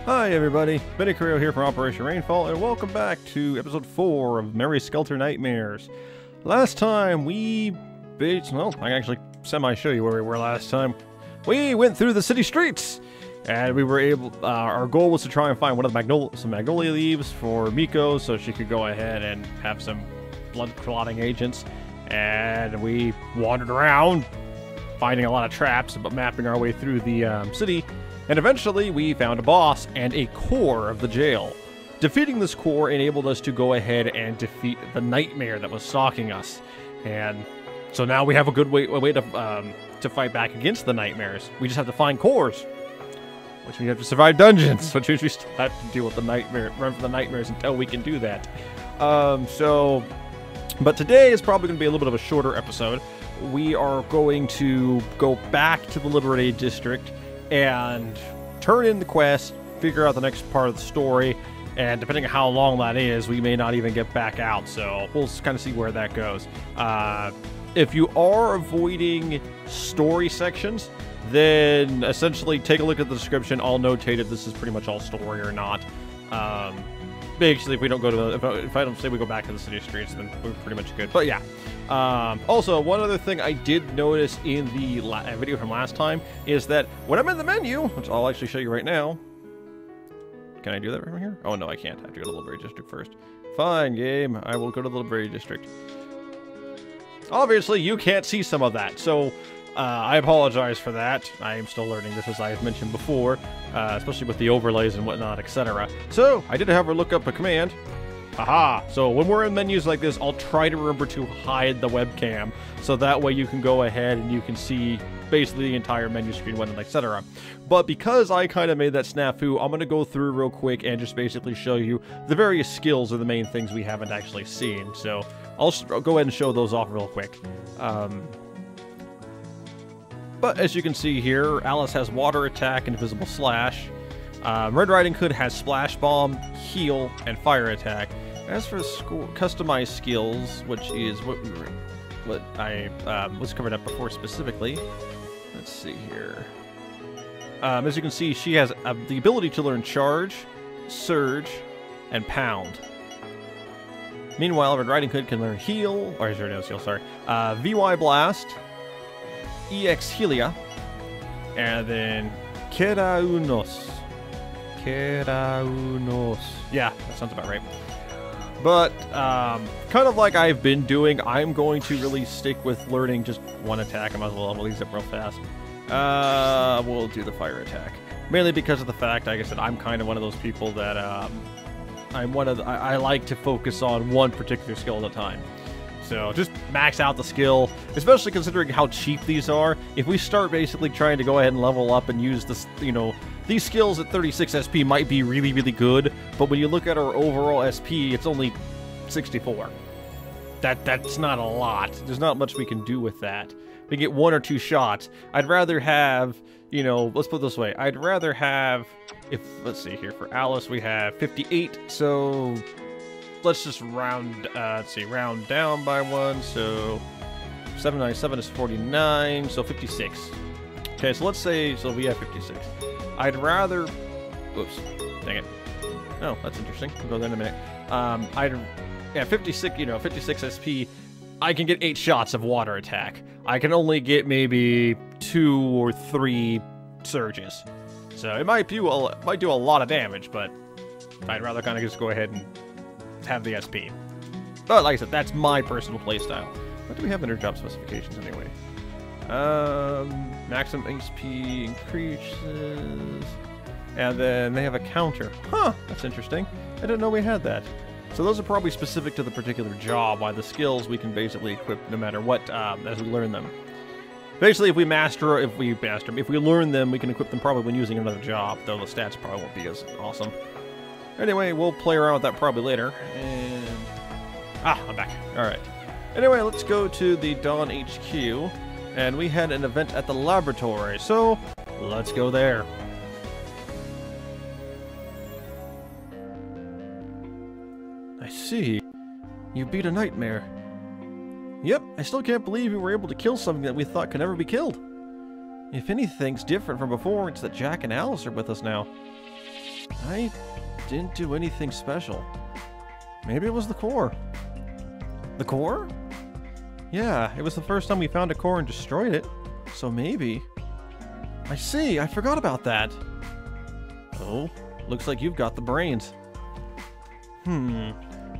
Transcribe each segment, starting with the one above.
Hi everybody, Benny Carrillo here from Operation Rainfall, and welcome back to episode 4 of Mary Skelter Nightmares. Last time we... well, I can actually semi-show you where we were last time. We went through the city streets! And we were able... our goal was to try and find one of the some magnolia leaves for Miko, so she could go ahead and have some blood-clotting agents. And we wandered around, finding a lot of traps, but mapping our way through the city. And eventually, we found a boss and a core of the jail. Defeating this core enabled us to go ahead and defeat the nightmare that was stalking us. And so now we have a good way to fight back against the nightmares. We just have to find cores, which means we have to survive dungeons, which means we still have to deal with the nightmare, run for the nightmares until we can do that. But today is probably going to be a little bit of a shorter episode. We are going to go back to the Liberated District and turn in the quest, figure out the next part of the story, and depending on how long that is, we may not even get back out, so we'll kind of see where that goes. If you are avoiding story sections, then essentially take a look at the description. I'll notate if this is pretty much all story or not. Basically, if we don't go to if I don't say we go back to the city streets, then we're pretty much good. But yeah. Also, one other thing I did notice in the video from last time is that when I'm in the menu, which I'll actually show you right now. Can I do that from here? Oh no, I can't. I have to go to the Liberated District first. Fine, game. I will go to the Liberated District. Obviously, you can't see some of that, so I apologize for that. I am still learning this, as I have mentioned before, especially with the overlays and whatnot, etc. So, I did have her look up a command. Haha! So, when we're in menus like this, I'll try to remember to hide the webcam, so that way you can go ahead and you can see basically the entire menu screen, whatnot, etc. But because I kind of made that snafu, I'm going to go through real quick and just basically show you the various skills are the main things we haven't actually seen. So, I'll go ahead and show those off real quick. But as you can see here, Alice has water attack and invisible slash. Red Riding Hood has splash bomb, heal, and fire attack. As for customized skills, which is what I was covered up before specifically. Let's see here. As you can see, she has the ability to learn charge, surge, and pound. Meanwhile, Red Riding Hood can learn heal, or heal, sorry. VY Blast, EX Helia, and then Keraunos. Yeah, that sounds about right. But, kind of like I've been doing, I'm going to really stick with learning just one attack. I might as well level these up real fast. We'll do the fire attack. Mainly because of the fact, like I said, I'm kind of one of those people that, I like to focus on one particular skill at a time. So just max out the skill, especially considering how cheap these are. If we start basically trying to go ahead and level up and use this, these skills at 36 SP might be really, really good, but when you look at our overall SP, it's only 64. That's not a lot. There's not much we can do with that. We get 1 or 2 shots. I'd rather have, let's put it this way. I'd rather have, let's see here, for Alice we have 58, so let's just round down by 1, so 797 is 49, so 56. Okay, so let's say, so we have 56. I'd rather, oops, dang it. Oh, that's interesting. We'll go there in a minute. 56, 56 SP, I can get 8 shots of water attack. I can only get maybe 2 or 3 surges. So it might do a lot of damage, but I'd rather kind of just go ahead and have the SP. But like I said, that's my personal playstyle. What do we have in our job specifications anyway? Maximum HP increases, and then they have a counter. Huh, that's interesting. I didn't know we had that. So those are probably specific to the particular job, while the skills we can basically equip no matter what as we learn them. Basically, if we learn them, we can equip them probably when using another job, though the stats probably won't be as awesome. Anyway, we'll play around with that probably later. And I'm back. Alright. Anyway, let's go to the Dawn HQ. And we had an event at the laboratory, so let's go there. I see. You beat a nightmare. Yep, I still can't believe you were able to kill something that we thought could never be killed. If anything's different from before, it's that Jack and Alice are with us now. I didn't do anything special. Maybe it was the core. The core? Yeah, it was the first time we found a core and destroyed it. So maybe... I see, I forgot about that. Oh, looks like you've got the brains.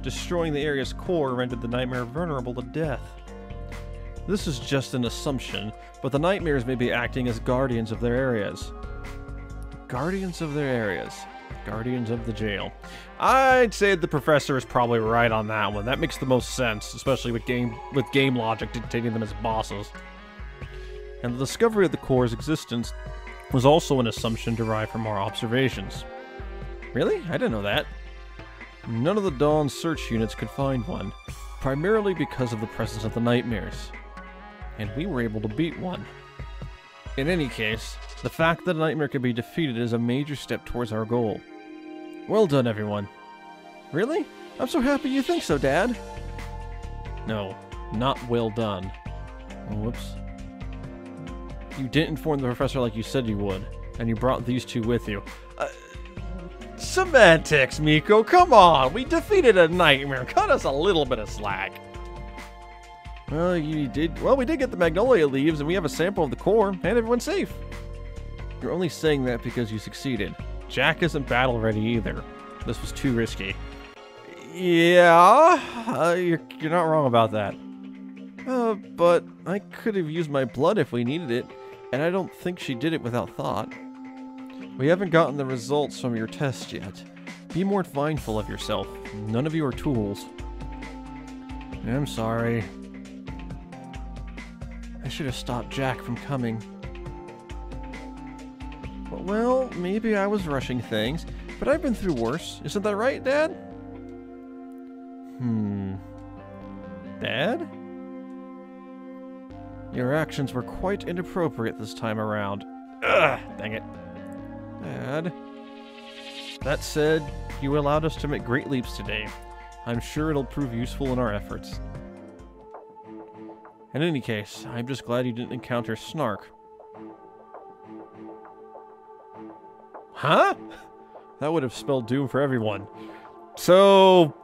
Destroying the area's core rendered the nightmare vulnerable to death. This is just an assumption, but the nightmares may be acting as guardians of their areas. Guardians of their areas. Guardians of the jail. I'd say the professor is probably right on that one. That makes the most sense, especially with game logic dictating them as bosses. And the discovery of the core's existence was also an assumption derived from our observations. Really? I didn't know that. None of the Dawn search units could find one, primarily because of the presence of the nightmares. And we were able to beat one. In any case, the fact that a nightmare can be defeated is a major step towards our goal. Well done, everyone. Really? I'm so happy you think so, Dad. No, not well done. Whoops. You didn't inform the professor like you said you would, and you brought these two with you. Semantics, Miko, come on! We defeated a nightmare. Cut us a little bit of slack. Well, we did get the magnolia leaves, and we have a sample of the core, and everyone's safe. You're only saying that because you succeeded. Jack isn't battle ready either. This was too risky. Yeah, you're not wrong about that. But I could have used my blood if we needed it, and I don't think she did it without thought. We haven't gotten the results from your test yet. Be more mindful of yourself. None of you are tools. I'm sorry. I should have stopped Jack from coming. Well, maybe I was rushing things, but I've been through worse. Isn't that right, Dad? Dad? Your actions were quite inappropriate this time around. Ugh, dang it. Dad. That said, you allowed us to make great leaps today. I'm sure it'll prove useful in our efforts. In any case, I'm just glad you didn't encounter Snark. Huh? That would have spelled doom for everyone. So,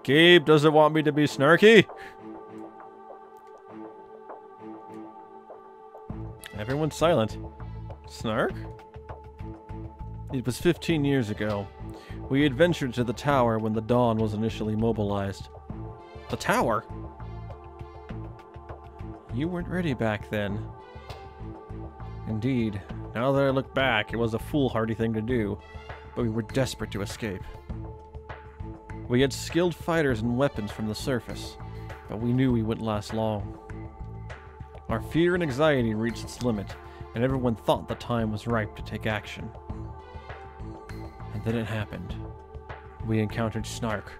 Gabe doesn't want me to be snarky? Everyone's silent. Snark? It was 15 years ago. We adventured to the tower when the Dawn was initially mobilized. The tower? You weren't ready back then. Indeed. Now that I look back, it was a foolhardy thing to do, but we were desperate to escape. We had skilled fighters and weapons from the surface, but we knew we wouldn't last long. Our fear and anxiety reached its limit, and everyone thought the time was ripe to take action. And then it happened. We encountered Snark.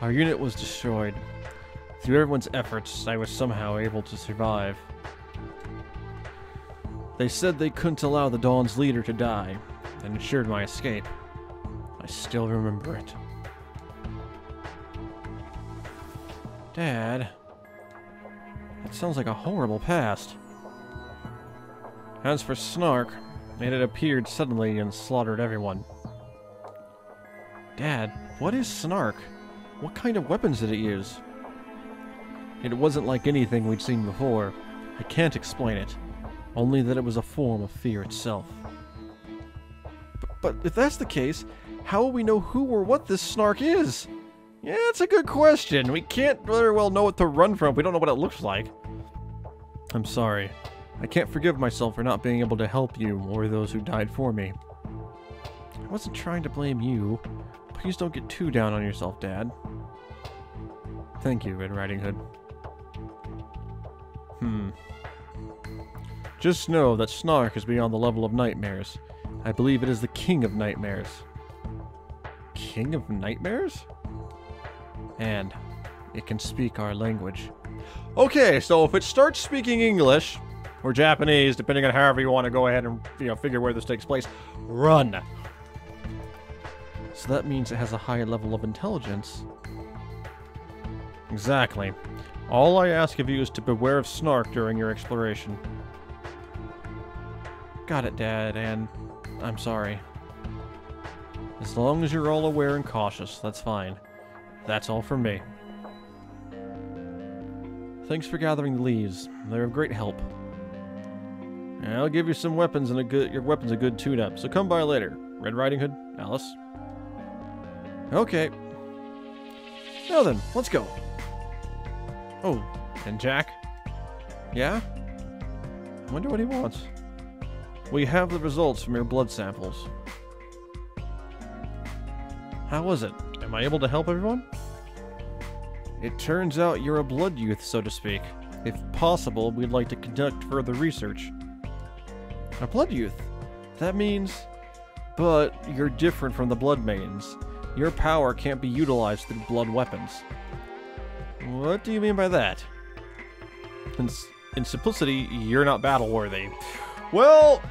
Our unit was destroyed. Through everyone's efforts, I was somehow able to survive. They said they couldn't allow the Dawn's leader to die, and ensured my escape. I still remember it. Dad, that sounds like a horrible past. As for Snark, it had appeared suddenly and slaughtered everyone. Dad, what is Snark? What kind of weapons did it use? It wasn't like anything we'd seen before. I can't explain it. Only that it was a form of fear itself. But if that's the case, how will we know who or what this Snark is? Yeah, it's a good question. We can't very well know what to run from if we don't know what it looks like. I'm sorry. I can't forgive myself for not being able to help you or those who died for me. I wasn't trying to blame you. Please don't get too down on yourself, Dad. Thank you, Red Riding Hood. Just know that Snark is beyond the level of nightmares. I believe it is the King of Nightmares. King of Nightmares? And it can speak our language. Okay, so if it starts speaking English, or Japanese, depending on however you want to go ahead and, figure where this takes place, run! So that means it has a high level of intelligence. Exactly. All I ask of you is to beware of Snark during your exploration. Got it, Dad, and I'm sorry. As long as you're all aware and cautious, that's fine. That's all from me. Thanks for gathering the leaves. They're of great help. And I'll give you some weapons and your weapons a good tune-up, so come by later. Red Riding Hood, Alice. Okay. Now then, let's go. Oh, and Jack? Yeah? I wonder what he wants. We have the results from your blood samples. How was it? Am I able to help everyone? It turns out you're a blood youth, so to speak. If possible, we'd like to conduct further research. A blood youth? That means... But you're different from the Blood Maidens. Your power can't be utilized through blood weapons. What do you mean by that? In simplicity, you're not battle-worthy. Well...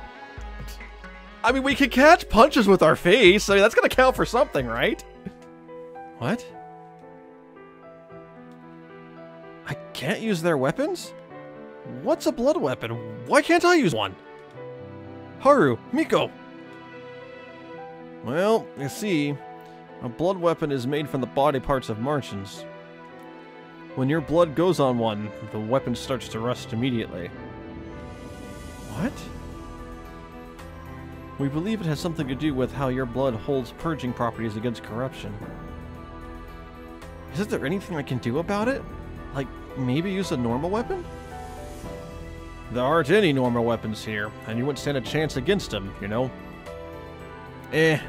I mean, we can catch punches with our face. I mean, that's gonna count for something, right? What? I can't use their weapons? What's a blood weapon? Why can't I use one? Haru, Miko! Well, you see, a blood weapon is made from the body parts of Martians. When your blood goes on one, the weapon starts to rust immediately. What? We believe it has something to do with how your blood holds purging properties against corruption. Isn't there anything I can do about it? Like, maybe use a normal weapon? There aren't any normal weapons here, and you wouldn't stand a chance against them, you know?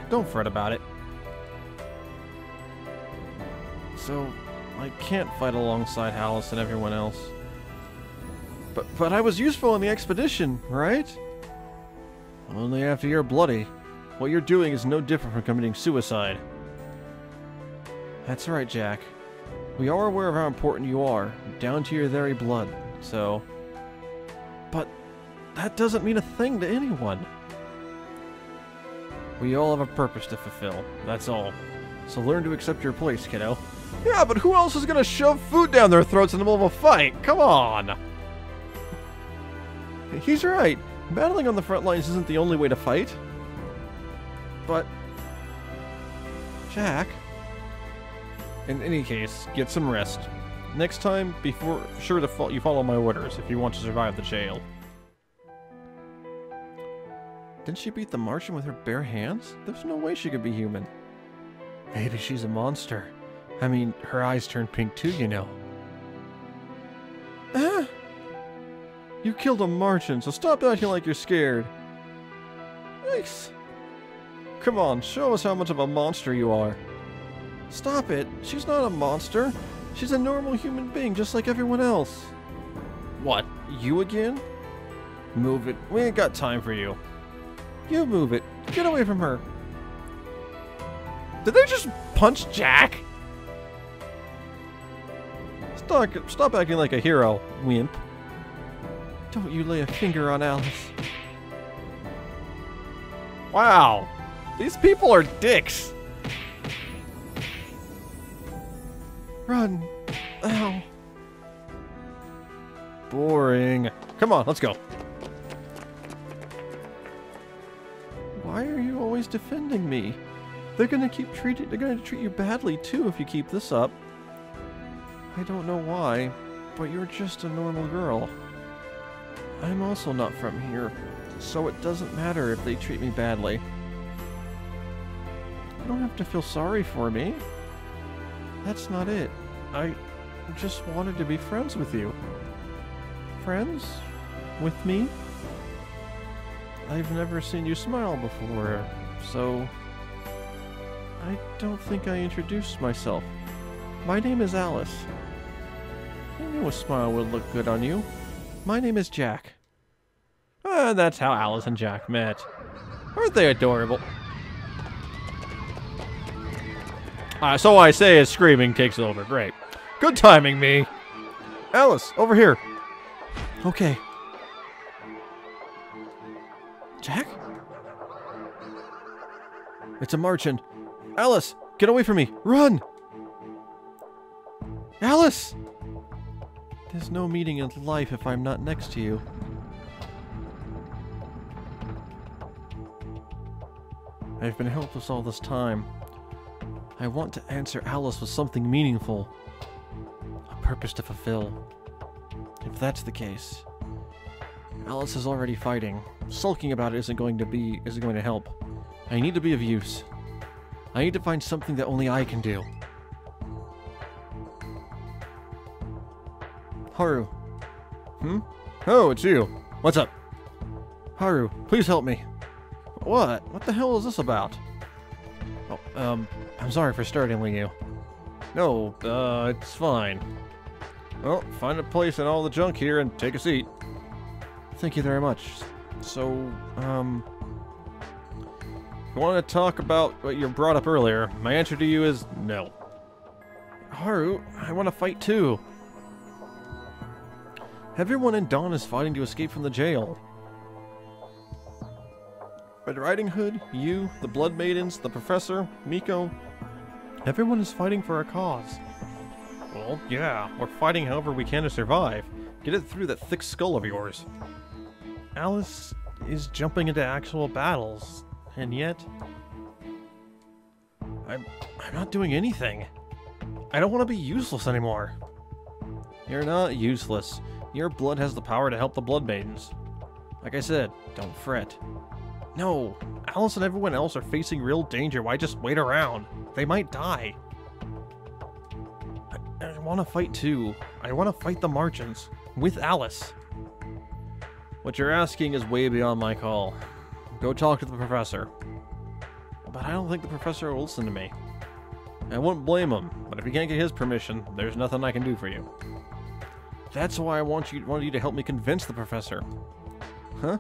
Don't fret about it. So, I can't fight alongside Alice and everyone else. But I was useful in the expedition, right? Only after you're bloody. What you're doing is no different from committing suicide. That's right, Jack. We are aware of how important you are, down to your very blood, so... But that doesn't mean a thing to anyone. We all have a purpose to fulfill, that's all. So learn to accept your place, kiddo. Yeah, but who else is gonna shove food down their throats in the middle of a fight? Come on! He's right. Battling on the front lines isn't the only way to fight. But... Jack... In any case, get some rest. Next time, be sure to you follow my orders if you want to survive the jail. Didn't she beat the Martian with her bare hands? There's no way she could be human. Maybe she's a monster. I mean, her eyes turn pink too, you know. Ah! You killed a Martian, so stop acting like you're scared. Nice. Come on, show us how much of a monster you are. Stop it. She's not a monster. She's a normal human being, just like everyone else. What? You again? Move it. We ain't got time for you. You move it. Get away from her. Did they just punch Jack? Stop acting like a hero, wimp. Don't you lay a finger on Alice. Wow. These people are dicks. Run. Ow. Boring. Come on, let's go. Why are you always defending me? They're gonna treat you badly too if you keep this up. I don't know why, but you're just a normal girl. I'm also not from here, so it doesn't matter if they treat me badly. You don't have to feel sorry for me. That's not it. I just wanted to be friends with you. Friends? With me? I've never seen you smile before, so... I don't think I introduced myself. My name is Alice. I knew a smile would look good on you. My name is Jack. And that's how Alice and Jack met. Aren't they adorable? So I say as screaming takes over. Great. Good timing, me. Alice, over here. Okay. Jack? It's a Martian. Alice, get away from me. Run! Alice! There's no meaning in life if I'm not next to you. I've been helpless all this time. I want to answer Alice with something meaningful. A purpose to fulfill. If that's the case, Alice is already fighting. Sulking about it isn't going to help. I need to be of use. I need to find something that only I can do. Haru. Oh, it's you. What's up? Haru, please help me. What? What the hell is this about? Oh, I'm sorry for startling you. No, it's fine. Well, find a place in all the junk here and take a seat. Thank you very much. So, if you want to talk about what you brought up earlier, my answer to you is no. Haru, I want to fight too. Everyone in Dawn is fighting to escape from the jail. Red Riding Hood, you, the Blood Maidens, the Professor, Miko, everyone is fighting for a cause. Well, yeah, we're fighting however we can to survive. Get it through that thick skull of yours. Alice is jumping into actual battles, and yet I'm not doing anything. I don't want to be useless anymore. You're not useless. Your blood has the power to help the Blood Maidens. Like I said, don't fret. No, Alice and everyone else are facing real danger. Why just wait around? They might die. I want to fight too. I want to fight the Martians. With Alice. What you're asking is way beyond my call. Go talk to the Professor. But I don't think the Professor will listen to me. I wouldn't blame him, but if you can't get his permission, there's nothing I can do for you. That's why I wanted you to help me convince the Professor. Huh?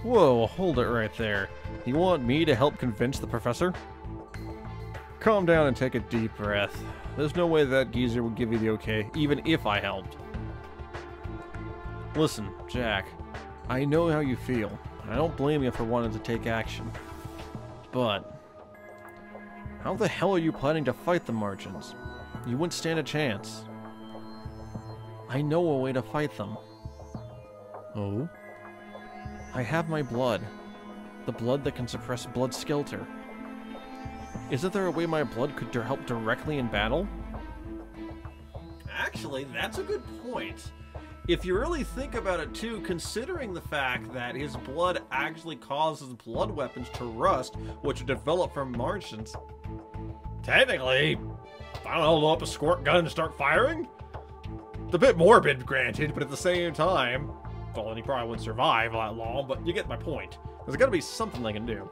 Whoa, hold it right there. You want me to help convince the Professor? Calm down and take a deep breath. There's no way that geezer would give you the okay, even if I helped. Listen, Jack, I know how you feel. I don't blame you for wanting to take action. But how the hell are you planning to fight the Martians? You wouldn't stand a chance. I know a way to fight them. Oh? I have my blood. The blood that can suppress Blood Skelter. Isn't there a way my blood could help directly in battle? Actually, that's a good point. If you really think about it too, considering the fact that his blood actually causes blood weapons to rust, which are developed from Martians, technically, I don't know, load up a squirt gun and start firing? It's a bit morbid, granted, but at the same time, well, then he probably wouldn't survive that long, but you get my point. There's gotta be something they can do.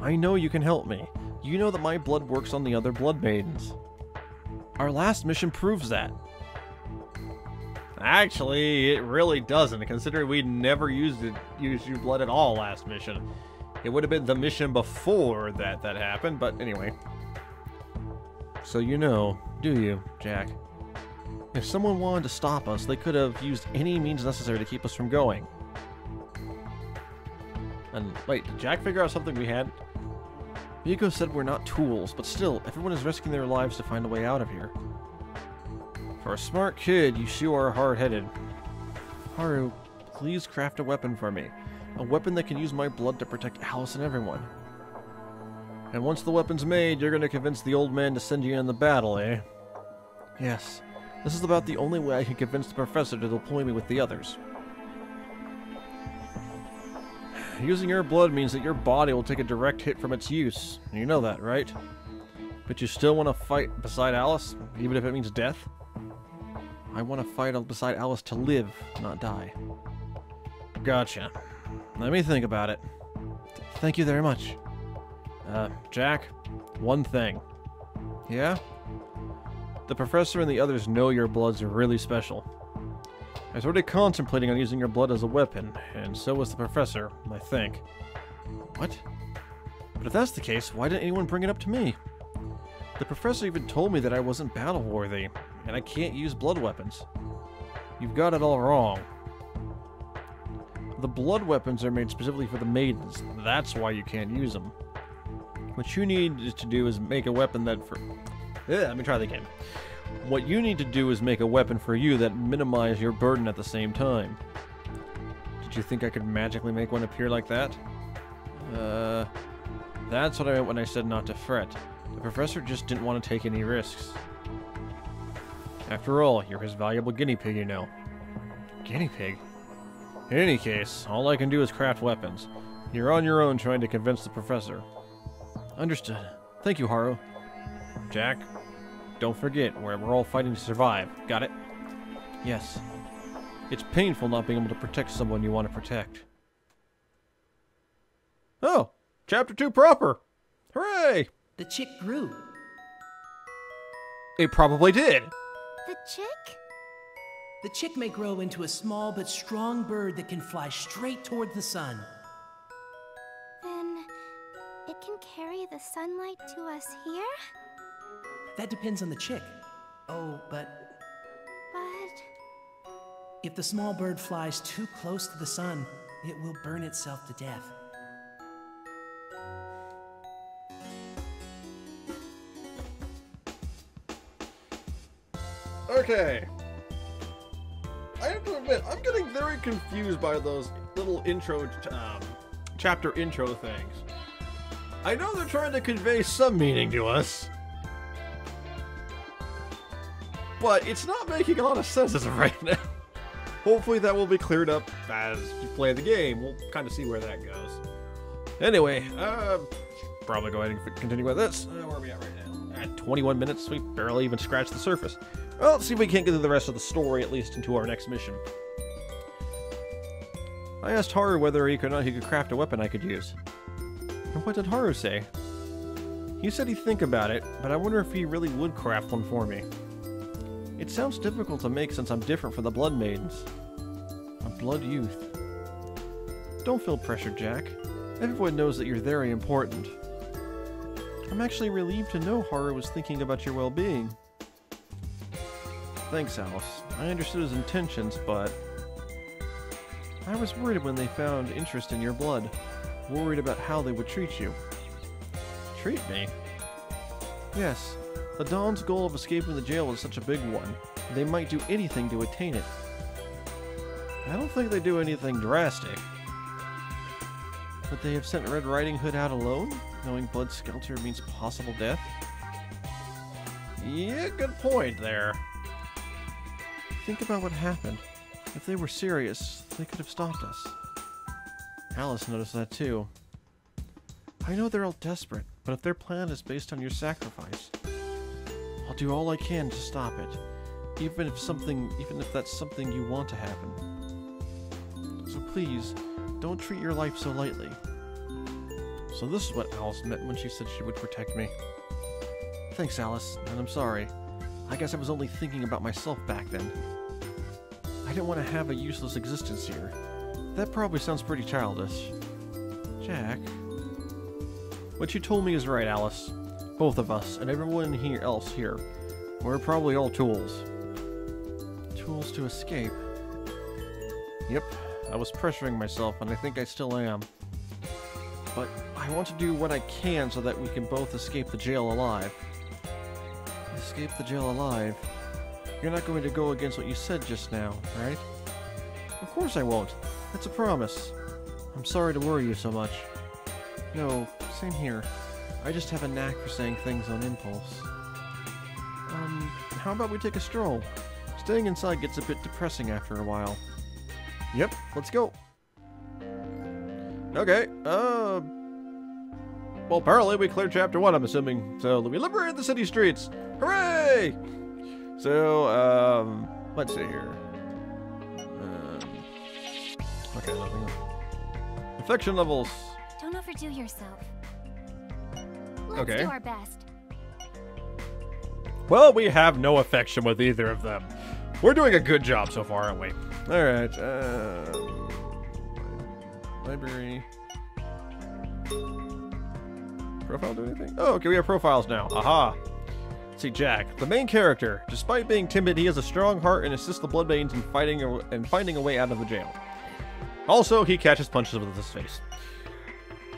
I know you can help me. You know that my blood works on the other Blood Maidens. Our last mission proves that. Actually, it really doesn't, considering we never used your blood at all last mission. It would have been the mission before that happened, but anyway. So you know, do you, Jack? If someone wanted to stop us, they could have used any means necessary to keep us from going. And wait, did Jack figure out something we had? Miko said we're not tools, but still, everyone is risking their lives to find a way out of here. For a smart kid, you sure are hard-headed. Haru, please craft a weapon for me. A weapon that can use my blood to protect Alice and everyone. And once the weapon's made, you're gonna convince the old man to send you in the battle, eh? Yes. This is about the only way I can convince the Professor to deploy me with the others. Using your blood means that your body will take a direct hit from its use. You know that, right? But you still want to fight beside Alice, even if it means death? I want to fight beside Alice to live, not die. Gotcha. Let me think about it. Thank you very much. Jack, one thing. Yeah? The Professor and the others know your bloods are really special. I was already contemplating on using your blood as a weapon, and so was the Professor, I think. What? But if that's the case, why didn't anyone bring it up to me? The Professor even told me that I wasn't battle-worthy, and I can't use blood weapons. You've got it all wrong. The blood weapons are made specifically for the Maidens. That's why you can't use them. What you need to do is make a weapon that let me try that again. What you need to do is make a weapon for you that minimize your burden at the same time. Did you think I could magically make one appear like that? That's what I meant when I said not to fret. The professor just didn't want to take any risks. After all, you're his valuable guinea pig, you know. Guinea pig? In any case, all I can do is craft weapons. You're on your own trying to convince the professor. Understood. Thank you, Haru. Jack, don't forget, we're all fighting to survive. Got it? Yes. It's painful not being able to protect someone you want to protect. Oh! Chapter 2 proper! Hooray! The chick grew. It probably did! The chick? The chick may grow into a small but strong bird that can fly straight toward the sun. Then it can carry the sunlight to us here? That depends on the chick. Oh, but if the small bird flies too close to the sun, it will burn itself to death. Okay. I have to admit, I'm getting very confused by those little intro, chapter intro things. I know they're trying to convey some meaning to us, but it's not making a lot of sense as of right now. Hopefully that will be cleared up as you play the game. We'll kind of see where that goes. Anyway, probably go ahead and continue with this. Where are we at right now? At 21 minutes, we barely even scratched the surface. Well, let's see if we can't get through the rest of the story, at least into our next mission. I asked Haru whether he could craft a weapon I could use. And what did Haru say? He said he'd think about it, but I wonder if he really would craft one for me. It sounds difficult to make since I'm different from the Blood Maidens. A blood youth. Don't feel pressured, Jack. Everyone knows that you're very important. I'm actually relieved to know Haru was thinking about your well-being. Thanks, Alice. I understood his intentions, but I was worried when they found interest in your blood. Worried about how they would treat you. Treat me? Yes. The Dawn's goal of escaping the jail is such a big one. They might do anything to attain it. I don't think they do anything drastic. Would they have sent Red Riding Hood out alone, knowing Blood Skelter means possible death? Yeah, good point there. Think about what happened. If they were serious, they could have stopped us. Alice noticed that too. I know they're all desperate, but if their plan is based on your sacrifice, I'll do all I can to stop it, even if that's something you want to happen. So please, don't treat your life so lightly. So this is what Alice meant when she said she would protect me. Thanks, Alice, and I'm sorry. I guess I was only thinking about myself back then. I didn't want to have a useless existence here. That probably sounds pretty childish. Jack? What you told me is right, Alice. Both of us, and everyone else here. We're probably all tools. Tools to escape. Yep, I was pressuring myself, and I think I still am. But I want to do what I can so that we can both escape the jail alive. Escape the jail alive? You're not going to go against what you said just now, right? Of course I won't. That's a promise. I'm sorry to worry you so much. No, same here. I just have a knack for saying things on impulse. How about we take a stroll? Staying inside gets a bit depressing after a while. Yep, let's go. Okay, well, apparently we cleared chapter 1, I'm assuming. So, we liberated the city streets. Hooray! So, let's see here. Okay, nothing. Affection levels. Don't overdo yourself. Let's Okay. do our best. Well, we have no affection with either of them. We're doing a good job so far, aren't we? Alright, library. Profile do anything? Oh, okay, we have profiles now. Aha! Let's see, Jack, the main character. Despite being timid, he has a strong heart and assists the Blood Maidens in finding a way out of the jail. Also, he catches punches with his face.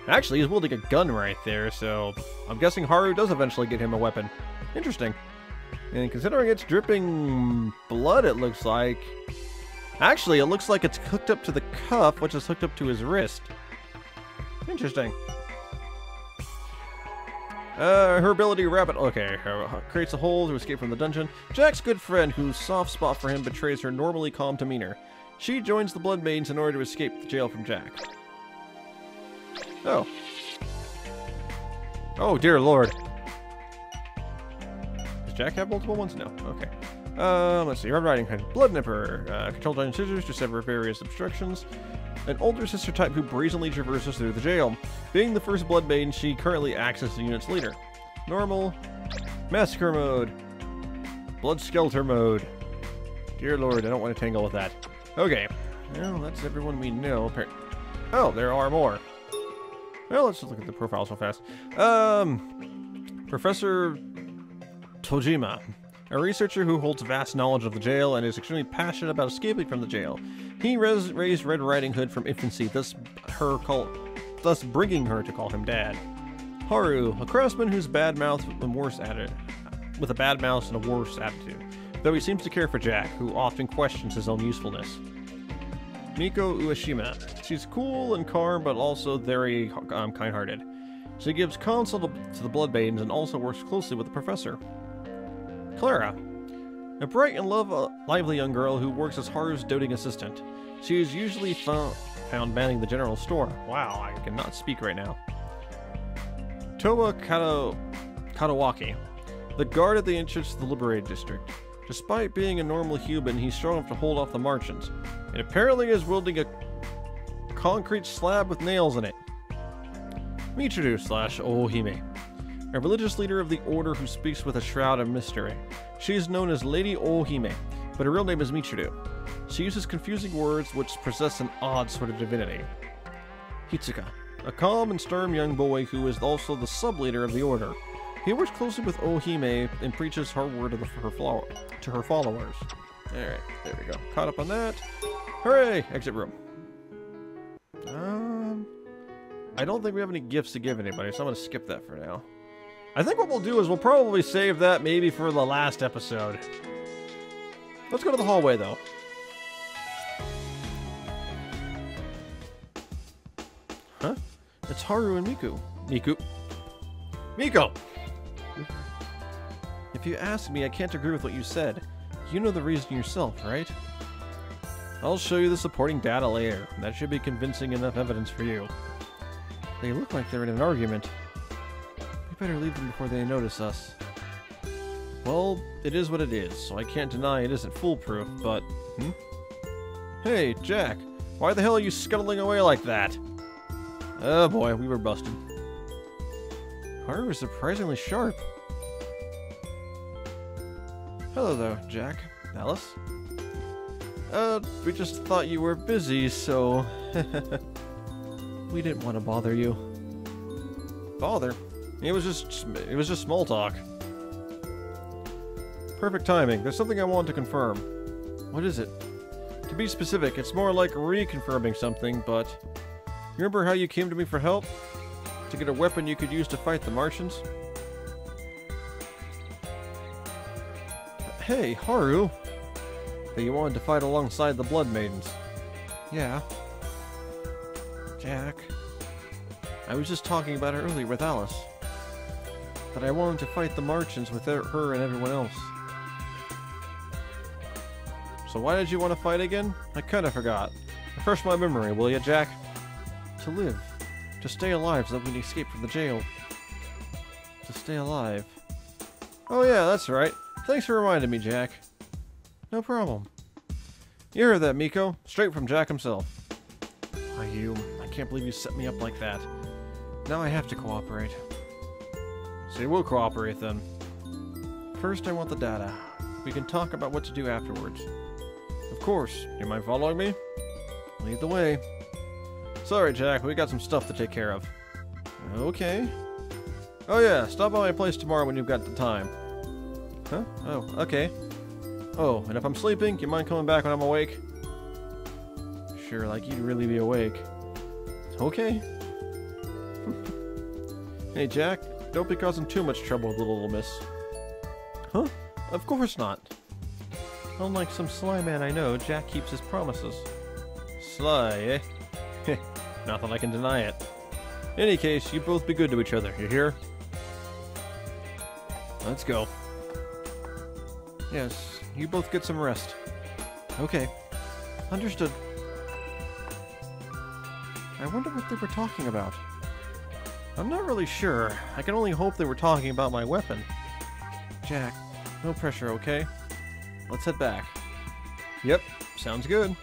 Actually, he's wielding a gun right there, so I'm guessing Haru does eventually get him a weapon. Interesting. And considering it's dripping blood, it looks like... Actually, it looks like it's hooked up to the cuff, which is hooked up to his wrist. Interesting. Her ability rapid... Okay, creates a hole to escape from the dungeon. Jack's good friend, whose soft spot for him betrays her normally calm demeanor. She joins the Blood Maidens in order to escape the jail from Jack. Oh. Oh, dear lord. Does Jack have multiple ones? No. Okay. Let's see. Red Riding Hood. Blood Nipper. Control giant scissors to sever various obstructions. An older sister type who brazenly traverses through the jail. Being the first Blood Maiden, she currently acts as the unit's leader. Normal. Massacre mode. Blood Skelter mode. Dear lord, I don't want to tangle with that. Okay. Well, that's everyone we know. Oh, there are more. Well, let's just look at the profiles real fast. Professor Tojima. A researcher who holds vast knowledge of the jail and is extremely passionate about escaping from the jail. He raised Red Riding Hood from infancy, thus bringing her to call him Dad. Haru, a craftsman who's with a bad mouth and a worse attitude, though he seems to care for Jack, who often questions his own usefulness. Miko Ueshima. She's cool and calm, but also very kind-hearted. She gives counsel to the Blood Maidens and also works closely with the professor. Clara, a bright and lively young girl who works as Haru's doting assistant. She is usually found manning the general store. Wow, I cannot speak right now. Towa Katawaki, the guard at the entrance to the Liberated District. Despite being a normal human, he's strong enough to hold off the Martians, and apparently is wielding a concrete slab with nails in it. Michiru / Ohime, a religious leader of the order who speaks with a shroud of mystery. She is known as Lady Ohime, but her real name is Michiru. She uses confusing words which possess an odd sort of divinity. Hitsuka, a calm and stern young boy who is also the sub-leader of the order. He works closely with Ohime and preaches her word to her followers. Alright, there we go. Caught up on that. Hooray! Exit room. I don't think we have any gifts to give anybody, so I'm going to skip that for now. I think what we'll do is we'll probably save that maybe for the last episode. Let's go to the hallway, though. Huh? It's Haru and Miko. Miko! If you ask me, I can't agree with what you said. You know the reason yourself, right? I'll show you the supporting data later. That should be convincing enough evidence for you. They look like they're in an argument. We better leave them before they notice us. Well, it is what it is, so I can't deny it isn't foolproof, but... Hey, Jack! Why the hell are you scuttling away like that? Oh boy, we were busted. Haru is surprisingly sharp. Hello there, Jack. Alice? We just thought you were busy, so... we didn't want to bother you. Bother? It was just small talk. Perfect timing. There's something I want to confirm. What is it? To be specific, it's more like reconfirming something, but... You remember how you came to me for help? To get a weapon you could use to fight the Martians? Hey, Haru! That you wanted to fight alongside the Blood Maidens. Yeah. Jack. I was just talking about it earlier with Alice. That I wanted to fight the Martians with her and everyone else. So why did you want to fight again? I kinda forgot. Refresh my memory, will ya, Jack? To live. To stay alive so that we can escape from the jail. To stay alive. Oh yeah, that's right. Thanks for reminding me, Jack. No problem. You heard that, Miko. Straight from Jack himself. Why, I can't believe you set me up like that. Now I have to cooperate. So you will cooperate, then. First, I want the data. We can talk about what to do afterwards. Of course. You mind following me? Lead the way. Sorry, Jack. We got some stuff to take care of. Okay. Oh yeah, stop by my place tomorrow when you've got the time. Huh? Oh, okay. Oh, and if I'm sleeping, you mind coming back when I'm awake? Sure, like you'd really be awake. Okay. Hey, Jack. Don't be causing too much trouble with the little miss. Huh? Of course not. Unlike some sly man I know, Jack keeps his promises. Sly, eh? Not that I can deny it. In any case, you both be good to each other, you hear? Let's go. Yes, you both get some rest. Okay. Understood. I wonder what they were talking about. I'm not really sure. I can only hope they were talking about my weapon. Jack, no pressure, okay? Let's head back. Yep, sounds good.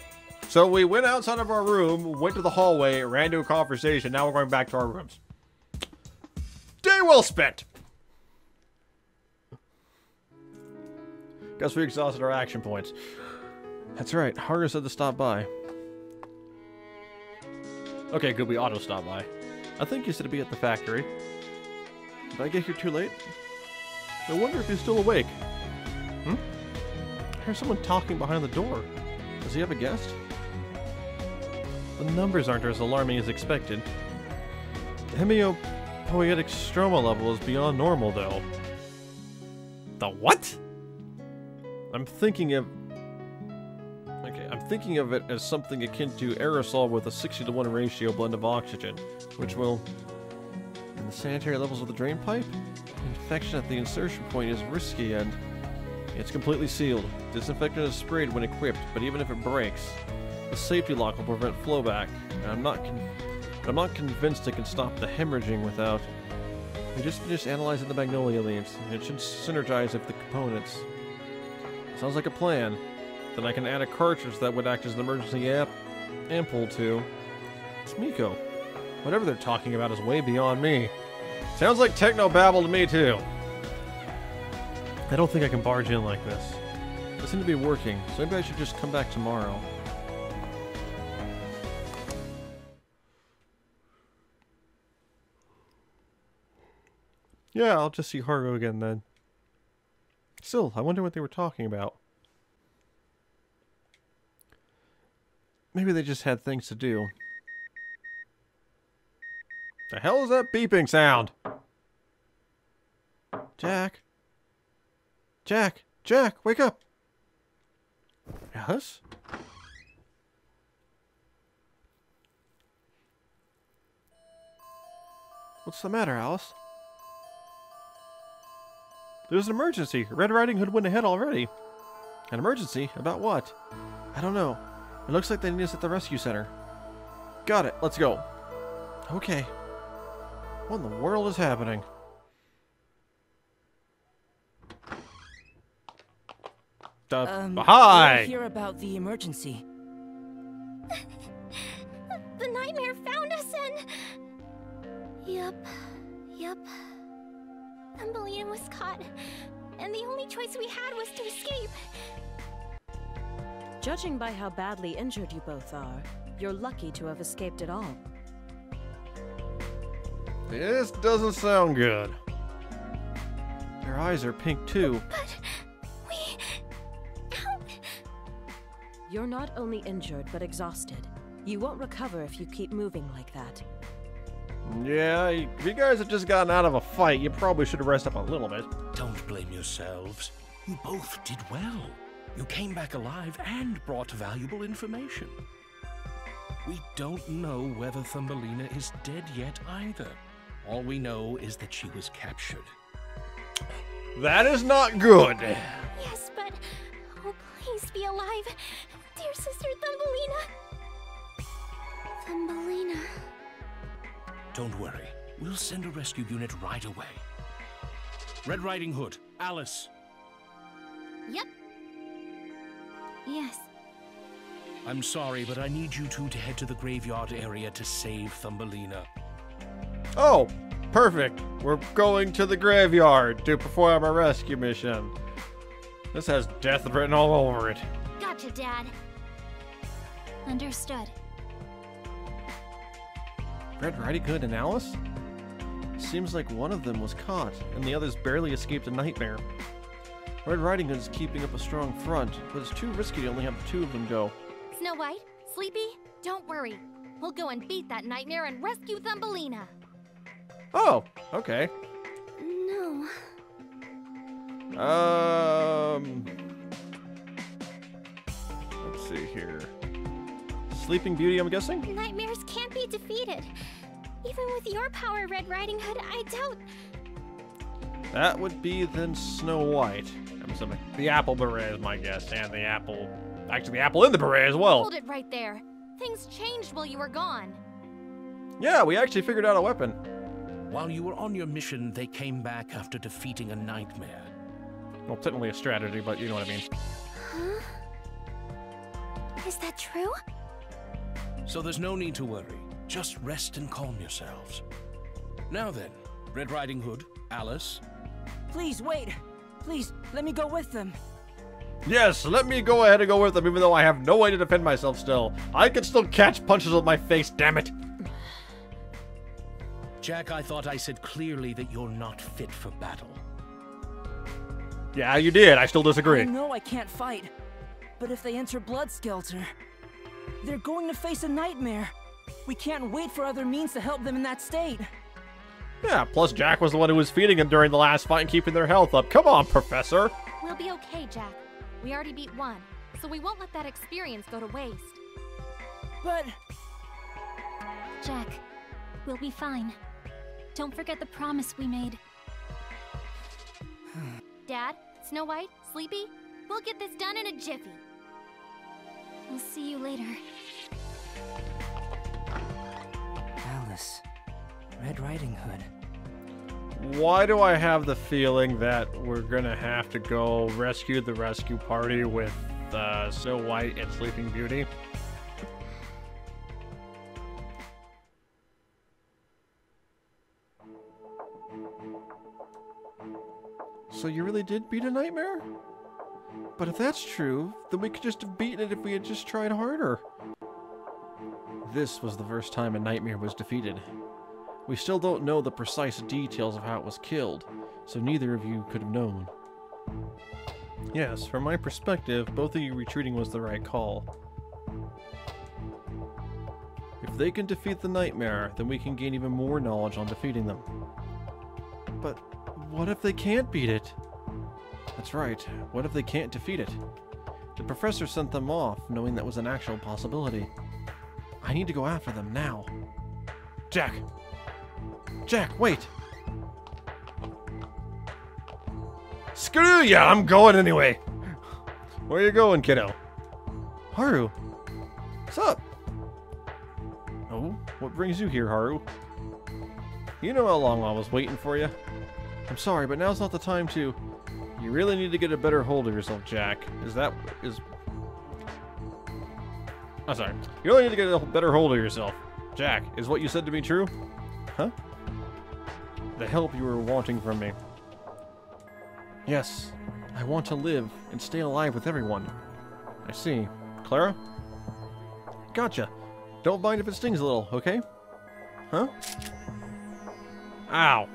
So we went outside of our room, went to the hallway, ran to a conversation. Now we're going back to our rooms. Day well spent! Guess we exhausted our action points. That's right, Haru said to stop by. Okay, good, we auto-stop by. I think you said to be at the factory. Did I get here too late? I wonder if he's still awake. I heard someone talking behind the door. Does he have a guest? The numbers aren't as alarming as expected. The hematopoietic stroma level is beyond normal, though. The what? I'm thinking of it as something akin to aerosol with a 60-to-1 ratio blend of oxygen, which will... And the sanitary levels of the drain pipe? Infection at the insertion point is risky and... It's completely sealed. Disinfectant is sprayed when equipped, but even if it breaks, the safety lock will prevent flowback. And I'm not convinced it can stop the hemorrhaging without... We just finished analyzing the magnolia leaves. It should synergize with the components. Sounds like a plan. Then I can add a cartridge that would act as an emergency ampoule to... It's Miko. Whatever they're talking about is way beyond me. Sounds like techno-babble to me, too. I don't think I can barge in like this. They seem to be working, so maybe I should just come back tomorrow. Yeah, I'll just see Haru again then. Still, I wonder what they were talking about. Maybe they just had things to do. The hell is that beeping sound? Jack? Jack! Jack! Wake up! Alice? What's the matter, Alice? There's an emergency. Red Riding Hood went ahead already. An emergency? About what? I don't know. It looks like they need us at the rescue center. Got it. Let's go. Okay. What in the world is happening? Hi! We're here about the emergency. The nightmare found us and... Yep. Thumbelina was caught, and the only choice we had was to escape. Judging by how badly injured you both are, you're lucky to have escaped at all. This doesn't sound good. Their eyes are pink too. But we... You're not only injured, but exhausted. You won't recover if you keep moving like that. Yeah, if you guys have just gotten out of a fight, you probably should rest up a little bit. Don't blame yourselves. You both did well. You came back alive and brought valuable information. We don't know whether Thumbelina is dead yet either. All we know is that she was captured. That is not good. Yes, but... Oh, please be alive. Dear Sister Thumbelina. Thumbelina. Don't worry. We'll send a rescue unit right away. Red Riding Hood, Alice. Yep. Yes. I'm sorry, but I need you two to head to the graveyard area to save Thumbelina. Oh, perfect. We're going to the graveyard to perform a rescue mission. This has death written all over it. Gotcha, Dad. Understood. Red Riding Hood and Alice? Seems like one of them was caught, and the others barely escaped a nightmare. Red Riding Hood is keeping up a strong front, but it's too risky to only have the two of them go. Snow White, Sleepy, don't worry. We'll go and beat that nightmare and rescue Thumbelina. Oh, okay. No. Let's see here. Sleeping Beauty, I'm guessing? Nightmares can't be defeated. Even with your power, Red Riding Hood, I doubt... That would be then Snow White. I'm assuming. The apple beret is my guess, and the apple... Actually, the apple in the beret as well. Hold it right there. Things changed while you were gone. Yeah, we actually figured out a weapon. While you were on your mission, they came back after defeating a nightmare. Well, technically a strategy, but you know what I mean. Huh? Is that true? So there's no need to worry. Just rest and calm yourselves. Now then, Red Riding Hood, Alice. Please, wait. Please, let me go with them. Yes, let me go ahead and go with them, even though I have no way to defend myself still. I can still catch punches with my face, damn it. Jack, I thought I said clearly that you're not fit for battle. Yeah, you did. I still disagree. I know I can't fight, but if they enter Blood Skelter, they're going to face a nightmare. We can't wait for other means to help them in that state. Yeah, plus Jack was the one who was feeding them during the last fight and keeping their health up. Come on, Professor. We'll be okay, Jack. We already beat one, so we won't let that experience go to waste. But... Jack, we'll be fine. Don't forget the promise we made. Dad, Snow White, Sleepy, we'll get this done in a jiffy. We'll see you later. Alice, Red Riding Hood. Why do I have the feeling that we're gonna have to go rescue the rescue party with Snow White and Sleeping Beauty? So you really did beat a nightmare? But if that's true, then we could just have beaten it if we had just tried harder. This was the first time a nightmare was defeated. We still don't know the precise details of how it was killed, so neither of you could have known. Yes, from my perspective, both of you retreating was the right call. If they can defeat the nightmare, then we can gain even more knowledge on defeating them. But what if they can't beat it? That's right, what if they can't defeat it? The professor sent them off, knowing that was an actual possibility. I need to go after them now. Jack! Jack, wait! Screw ya! I'm going anyway! Where you going, kiddo? Haru! What's up? Oh, what brings you here, Haru? You know how long I was waiting for you. I'm sorry, but now's not the time to... You really need to get a better hold of yourself, Jack. I'm sorry. You really need to get a better hold of yourself. Jack, is what you said to me true? Huh? The help you were wanting from me. Yes, I want to live and stay alive with everyone. I see. Clara? Gotcha. Don't mind if it stings a little, okay? Huh? Ow.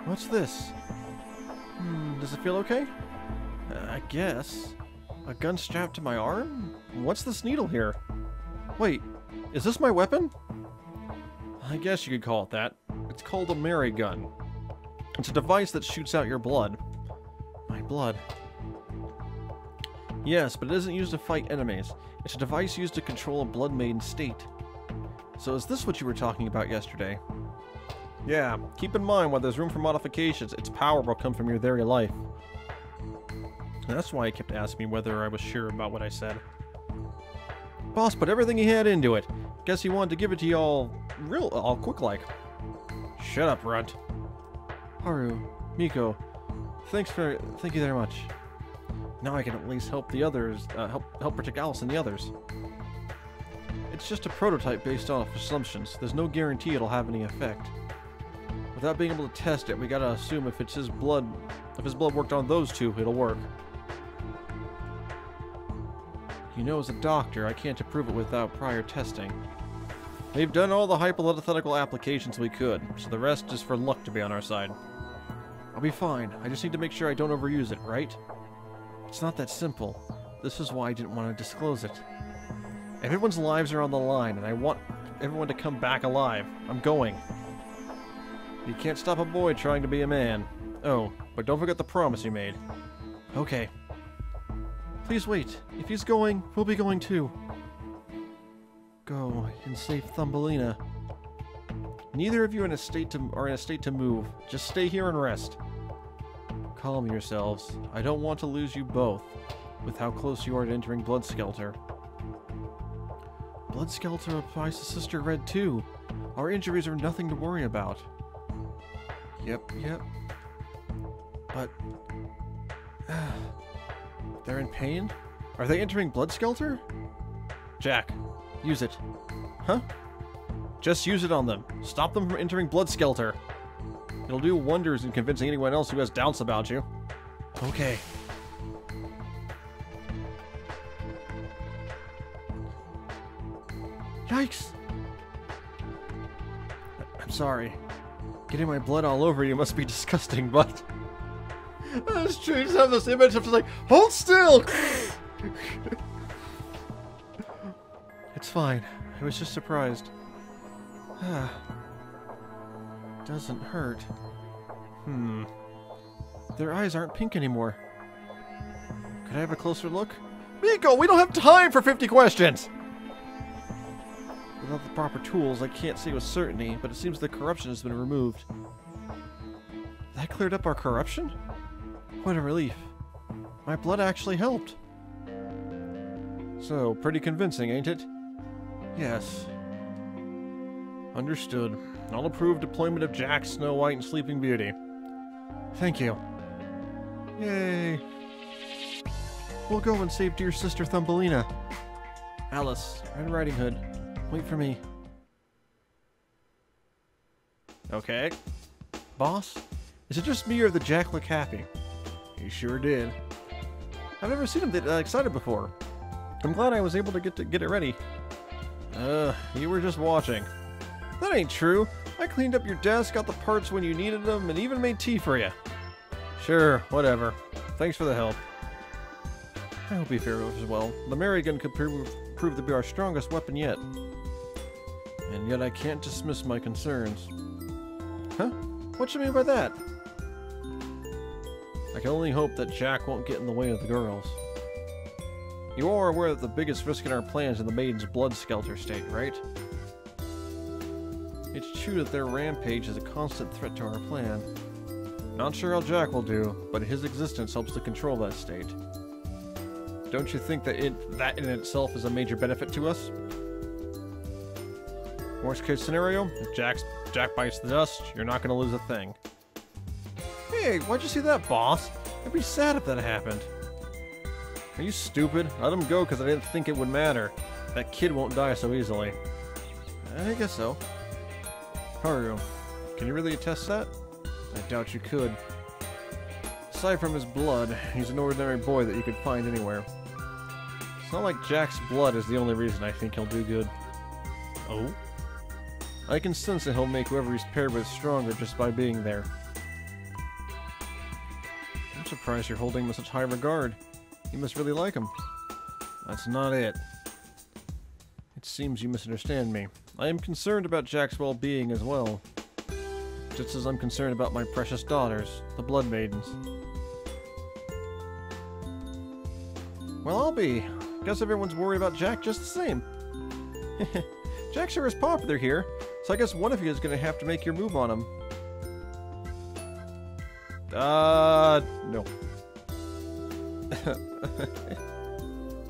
What's this? Does it feel okay? I guess. A gun strapped to my arm? What's this needle here? Wait, is this my weapon? I guess you could call it that. It's called a Mary gun. It's a device that shoots out your blood. My blood. Yes, but it isn't used to fight enemies. It's a device used to control a Blood Maiden state. So is this what you were talking about yesterday? Yeah, keep in mind while there's room for modifications, its power will come from your very life. And that's why he kept asking me whether I was sure about what I said. Boss put everything he had into it. Guess he wanted to give it to you all quick like. Shut up, Runt. Haru, Miko, thank you very much. Now I can at least help the others, help protect Alice and the others. It's just a prototype based on assumptions. There's no guarantee it'll have any effect. Without being able to test it, we gotta assume if his blood worked on those two, it'll work. You know, as a doctor, I can't approve it without prior testing. We've done all the hypothetical applications we could, so the rest is for luck to be on our side. I'll be fine. I just need to make sure I don't overuse it, right? It's not that simple. This is why I didn't want to disclose it. Everyone's lives are on the line, and I want everyone to come back alive. I'm going. You can't stop a boy trying to be a man. Oh, but don't forget the promise you made. Okay. Please wait. If he's going, we'll be going too. Go and save Thumbelina. Neither of you are in a state to move. Just stay here and rest. Calm yourselves. I don't want to lose you both, with how close you are to entering Blood Skelter. Blood Skelter applies to Sister Red too. Our injuries are nothing to worry about. Yep. But... they're in pain? Are they entering Blood Skelter? Jack, use it. Huh? Just use it on them. Stop them from entering Blood Skelter. It'll do wonders in convincing anyone else who has doubts about you. Okay. Yikes! I'm sorry. Getting my blood all over you must be disgusting, but... I just have this image of just like, hold still! It's fine. I was just surprised. Doesn't hurt. Their eyes aren't pink anymore. Could I have a closer look? Miko, we don't have time for 50 questions! Without the proper tools, I can't say with certainty, but it seems the corruption has been removed. That cleared up our corruption? What a relief. My blood actually helped. So, pretty convincing, ain't it? Yes. Understood. I'll approve deployment of Jack, Snow White, and Sleeping Beauty. Thank you. Yay. We'll go and save dear sister Thumbelina. Alice, Red Riding Hood, wait for me. Okay. Boss? Is it just me or did Jack look happy? He sure did. I've never seen him that excited before. I'm glad I was able to get it ready. You were just watching. That ain't true. I cleaned up your desk, got the parts when you needed them, and even made tea for you. Sure, whatever. Thanks for the help. I hope you fare as well. The Mary gun could prove to be our strongest weapon yet. And yet I can't dismiss my concerns. Huh? What you mean by that? I can only hope that Jack won't get in the way of the girls. You are aware that the biggest risk in our plans is the Maiden's Blood Skelter state, right? It's true that their rampage is a constant threat to our plan. Not sure how Jack will do, but his existence helps to control that state. Don't you think that that in itself is a major benefit to us? Worst case scenario, if Jack bites the dust, you're not going to lose a thing. Hey, why'd you see that, boss? I'd be sad if that happened. Are you stupid? I let him go because I didn't think it would matter. That kid won't die so easily. I guess so. Haru, can you really attest that? I doubt you could. Aside from his blood, he's an ordinary boy that you could find anywhere. It's not like Jack's blood is the only reason I think he'll do good. Oh? I can sense that he'll make whoever he's paired with stronger just by being there. I'm surprised you're holding him in such high regard. You must really like him. That's not it. It seems you misunderstand me. I am concerned about Jack's well-being as well. Just as I'm concerned about my precious daughters, the Blood Maidens. Well, I'll be. Guess everyone's worried about Jack just the same. Jack sure is popular here, so I guess one of you is going to have to make your move on him. No.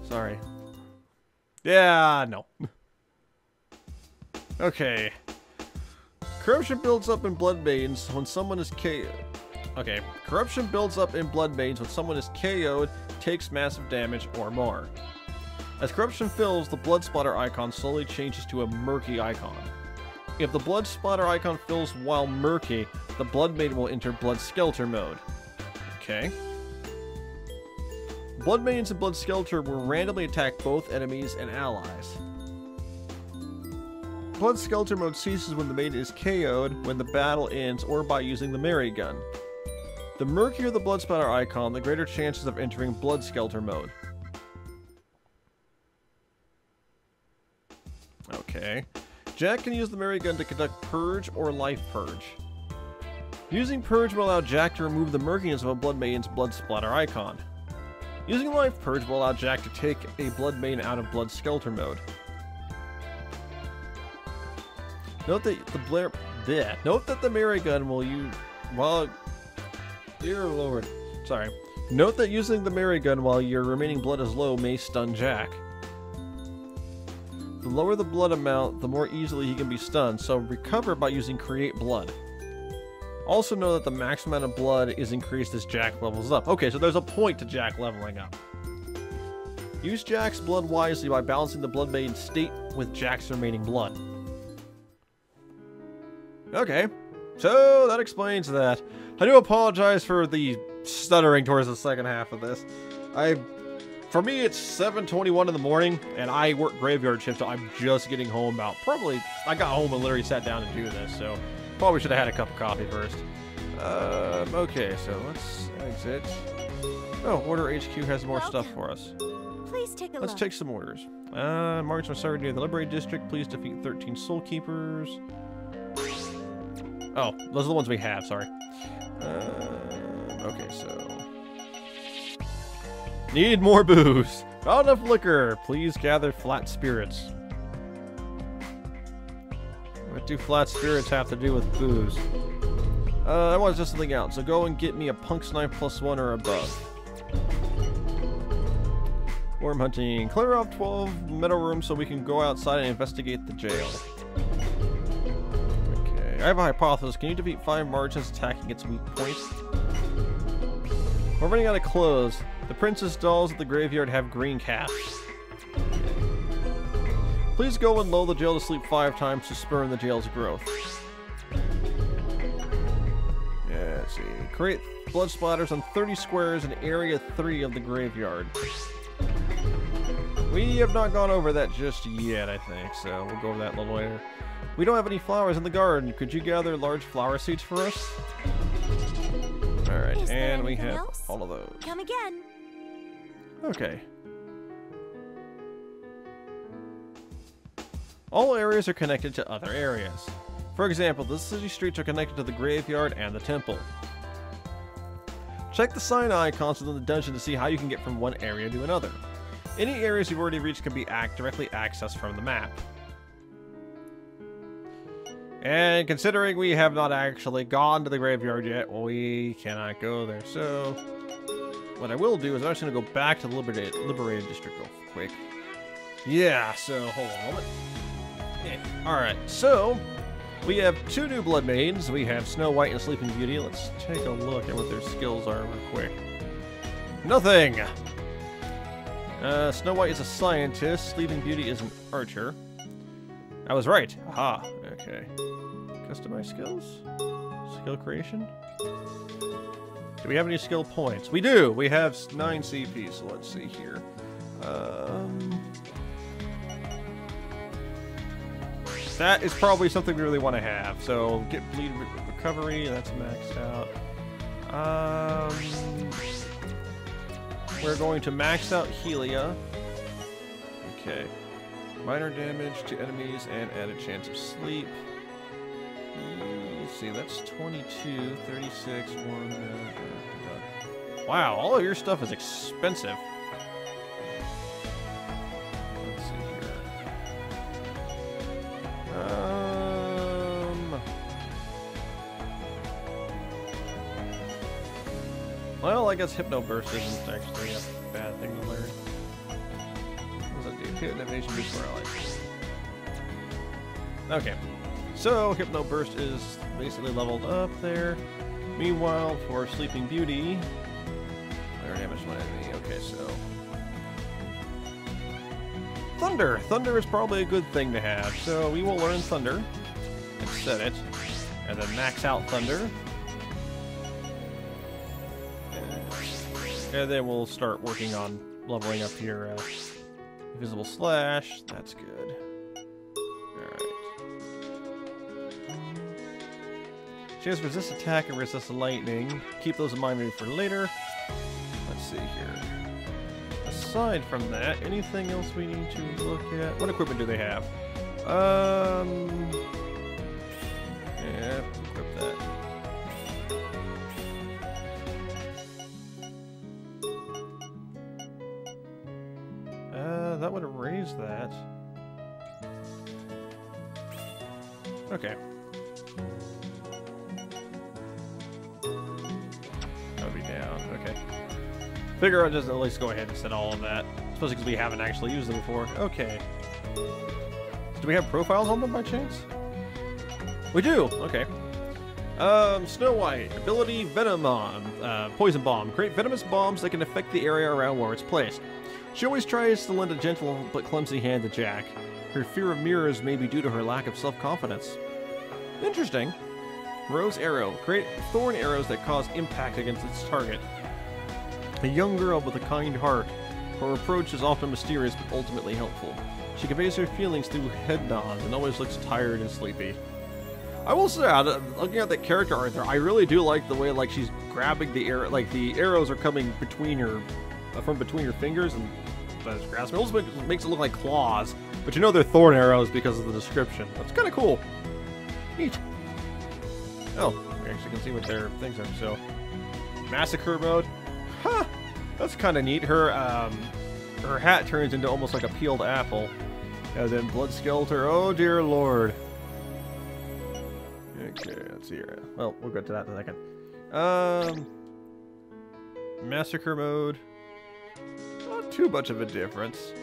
Sorry. Yeah, no. Okay. Corruption builds up in Blood Maidens when someone is KO'd. Okay. Corruption builds up in Blood Maidens when someone is KO'd, takes massive damage, or more. As corruption fills, the blood splatter icon slowly changes to a murky icon. If the blood splatter icon fills while murky, the Blood Maiden will enter Blood Skelter mode. Okay. Blood Maidens and Blood Skelter will randomly attack both enemies and allies. Blood Skelter mode ceases when the maiden is KO'd, when the battle ends, or by using the Mary gun. The murkier the blood splatter icon, the greater chances of entering Blood Skelter mode. Okay. Jack can use the Mary gun to conduct Purge or Life Purge. Using Purge will allow Jack to remove the murkiness of a Blood Maiden's blood splatter icon. Using Life Purge will allow Jack to take a Blood Maiden out of Blood Skelter mode. Note that the Mary gun will use... Well... Dear Lord. Sorry. Note that using the Mary gun while your remaining blood is low may stun Jack. The lower the blood amount, the more easily he can be stunned, so recover by using Create Blood. Also know that the max amount of blood is increased as Jack levels up. Okay, so there's a point to Jack leveling up. Use Jack's blood wisely by balancing the Blood Maiden's state with Jack's remaining blood. Okay, so that explains that. I do apologize for the stuttering towards the second half of this. For me, it's 7:21 in the morning, and I work graveyard shift, so I'm just getting home about I got home and literally sat down to do this, so probably should have had a cup of coffee first. Okay, so let's exit. Oh, Order HQ has more stuff for us. Please take a look. Let's take some orders. March on Saturday near the Liberated District. Please defeat 13 Soul Keepers. Oh, those are the ones we have, sorry. Okay, so... Need more booze. Not enough liquor. Please gather flat spirits. What do flat spirits have to do with booze? I want to test something out, so go and get me a Punk's Knife +1 or above. Worm hunting. Clear off 12 metal rooms so we can go outside and investigate the jail. Okay, I have a hypothesis. Can you defeat 5 margins attacking its weak point? We're running out of clothes. The princess dolls at the graveyard have green caps. Please go and lull the jail to sleep 5 times to spur the jail's growth. Yeah, let's see. Create blood splatters on 30 squares in Area 3 of the graveyard. We have not gone over that just yet, I think, so we'll go over that a little later. We don't have any flowers in the garden. Could you gather large flower seeds for us? Alright, and we have all of those. Come again. Okay. All areas are connected to other areas. For example, the city streets are connected to the graveyard and the temple. Check the sign icons within the dungeon to see how you can get from one area to another. Any areas you've already reached can be directly accessed from the map. And considering we have not actually gone to the graveyard yet, well, we cannot go there. So, what I will do is I'm actually going to go back to the Liberated District real quick. Yeah, so, hold on a moment. Yeah. Alright, so, we have 2 new Blood Maidens. We have Snow White and Sleeping Beauty. Let's take a look at what their skills are real quick. Nothing! Snow White is a scientist. Sleeping Beauty is an archer. I was right. Aha. Okay. Customize skills? Skill creation? Do we have any skill points? We do! We have 9 CP, so let's see here. That is probably something we really want to have. So, get bleed recovery, that's maxed out. We're going to max out Helia. Okay. Minor damage to enemies and added chance of sleep. Let's see, that's 22, 36, 1... Wow, all of your stuff is expensive. Let's see here. Well, I guess Hypno Burst isn't actually a bad thing to learn. What does that do? Hit innovation before I like. Okay. So, Hypno Burst is basically leveled up there. Meanwhile, for Sleeping Beauty... Minor damage to my enemy. Okay, so... Thunder! Thunder is probably a good thing to have. So, we will learn Thunder. And set it. And then max out Thunder. And then we'll start working on leveling up your Invisible Slash. That's good. Alright. She has resist attack and resist lightning. Keep those in mind maybe for later. Let's see here. Aside from that, anything else we need to look at? What equipment do they have? Yeah, equip that. That would have raised that. Okay. That would be down. Okay. Figure I'll just at least go ahead and set all of that. Especially because we haven't actually used them before. Okay. Do we have profiles on them by chance? We do! Okay. Snow White. Ability Venom Bomb. Poison Bomb. Create venomous bombs that can affect the area around where it's placed. She always tries to lend a gentle but clumsy hand to Jack. Her fear of mirrors may be due to her lack of self-confidence. Interesting. Rose Arrow. Create thorn arrows that cause impact against its target. A young girl with a kind heart. Her approach is often mysterious but ultimately helpful. She conveys her feelings through head nods and always looks tired and sleepy. I will say, looking at that character art there, I really do like the way like she's grabbing the arrow, like the arrows are coming between her, from between her fingers and grasping. It also makes it look like claws, but you know they're thorn arrows because of the description. That's kind of cool. Neat. Oh, we actually can see what their things are. So, massacre mode. Huh. That's kind of neat. Her hat turns into almost like a peeled apple. And then Blood Skelter. Oh dear lord. Okay, let's see here. Well, we'll get to that in a second. Massacre mode. Not too much of a difference.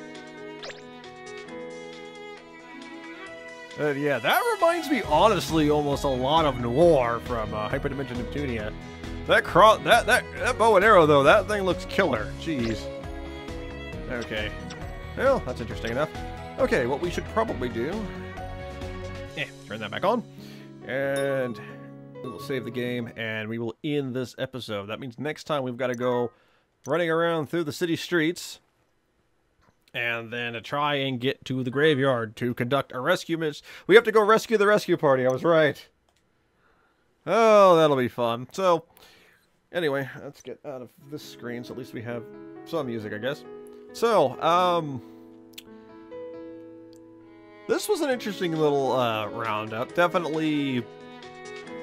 Yeah, that reminds me, honestly, almost a lot of Noir from Hyperdimension Neptunia. That bow and arrow, though, that thing looks killer. Jeez. Okay. Well, that's interesting enough. Okay, what we should probably do... turn that back on. And we will save the game, and we will end this episode. That means next time we've got to go running around through the city streets, and then to try and get to the graveyard to conduct a rescue mission. We have to go rescue the rescue party. I was right. Oh, that'll be fun. So, anyway, let's get out of this screen, so at least we have some music, I guess. So, this was an interesting little roundup. Definitely,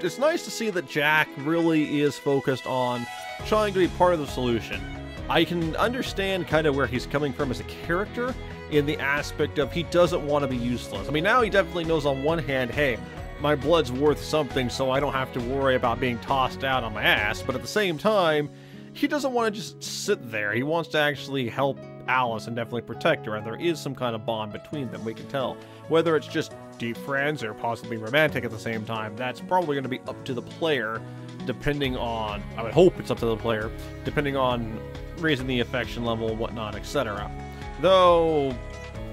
it's nice to see that Jack really is focused on trying to be part of the solution. I can understand kind of where he's coming from as a character in the aspect of he doesn't want to be useless. I mean, now he definitely knows on one hand, hey, my blood's worth something, so I don't have to worry about being tossed out on my ass. But at the same time, he doesn't want to just sit there. He wants to actually help Alice and definitely protect her, and there is some kind of bond between them, we can tell. Whether it's just deep friends or possibly romantic at the same time, that's probably going to be up to the player, depending on, I would hope it's up to the player, depending on raising the affection level, whatnot, etc. Though,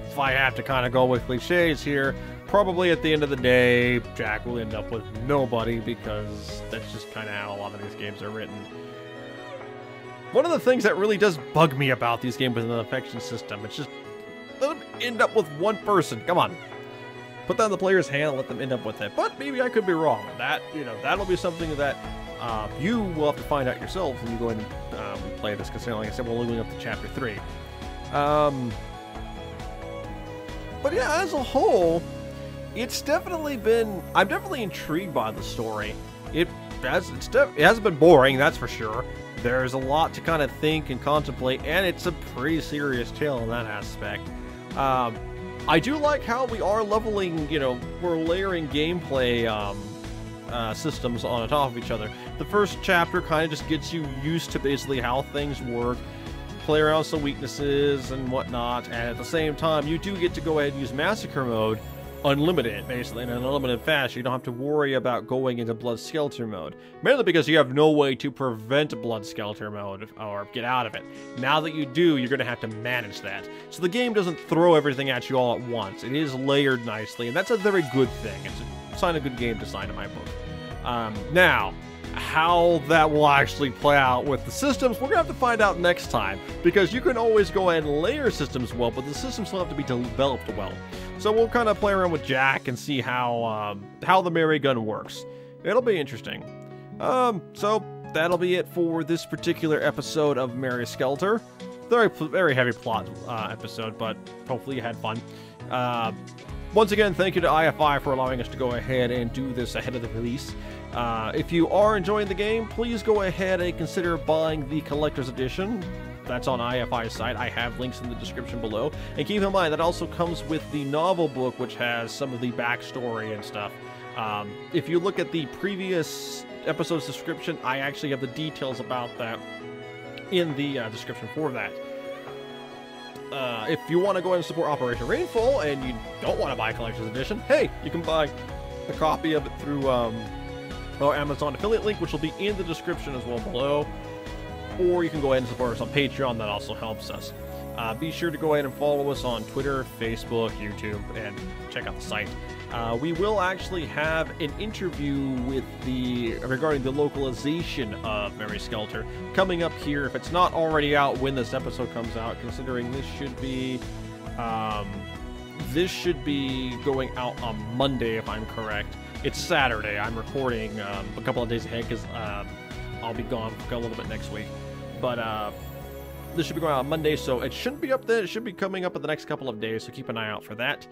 if I have to kind of go with cliches here, probably at the end of the day, Jack will end up with nobody, because that's just kind of how a lot of these games are written. One of the things that really does bug me about these games with an affection system, it's just, let them end up with one person. Come on. Put that in the player's hand and let them end up with it. But maybe I could be wrong. That, you know, that'll be something that you will have to find out yourselves when you go ahead and play this, because like I said, we're looking up to Chapter 3. But yeah, as a whole, it's definitely been, I'm definitely intrigued by the story. It hasn't been boring, that's for sure. There's a lot to kind of think and contemplate, and it's a pretty serious tale in that aspect. I do like how we are leveling, you know, we're layering gameplay systems on top of each other. The first chapter kind of just gets you used to basically how things work, play around with some weaknesses and whatnot, and at the same time, you do get to go ahead and use Massacre mode unlimited, basically, in an unlimited fashion. You don't have to worry about going into Blood Skelter mode. Mainly because you have no way to prevent Blood Skelter mode or get out of it. Now that you do, you're going to have to manage that. So the game doesn't throw everything at you all at once. It is layered nicely, and that's a very good thing. It's a sign of good game design in my book. Now, how that will actually play out with the systems, we're going to have to find out next time, because you can always go ahead and layer systems well, but the systems still have to be developed well. So we'll kind of play around with Jack and see how the Mary gun works. It'll be interesting. So that'll be it for this particular episode of Mary Skelter. Very heavy plot episode, but hopefully you had fun. Once again, thank you to IFI for allowing us to go ahead and do this ahead of the release. If you are enjoying the game, please go ahead and consider buying the Collector's Edition. That's on IFI's site. I have links in the description below. And keep in mind, that also comes with the novel book, which has some of the backstory and stuff If you look at the previous episode's description, I actually have the details about that in the description for that. If you want to go ahead and support Operation Rainfall and you don't want to buy a collector's edition, hey, you can buy a copy of it through our Amazon affiliate link, which will be in the description as well below. Or you can go ahead and support us on Patreon. That also helps us. Be sure to go ahead and follow us on Twitter, Facebook, YouTube, and check out the site. We will actually have an interview with regarding the localization of Mary Skelter coming up here. If it's not already out when this episode comes out, considering this should be going out on Monday, if I'm correct. It's Saturday. I'm recording a couple of days ahead because I'll be gone a little bit next week. But this should be going out on Monday, so it shouldn't be up there. It should be coming up in the next couple of days, so keep an eye out for that.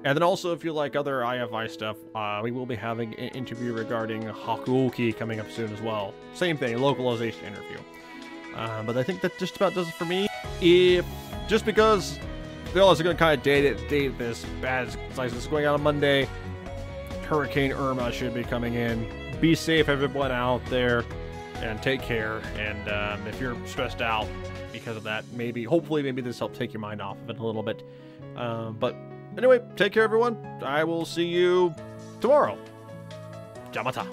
And then also, if you like other IFI stuff, we will be having an interview regarding Haru coming up soon as well. Same thing, localization interview. But I think that just about does it for me. Just because they always are going to kind of date this bad, like this is going out on Monday. Hurricane Irma should be coming in. Be safe, everyone out there, and take care. And if you're stressed out because of that, hopefully this helps take your mind off of it a little bit. But anyway, take care, everyone. I will see you tomorrow. Jamata.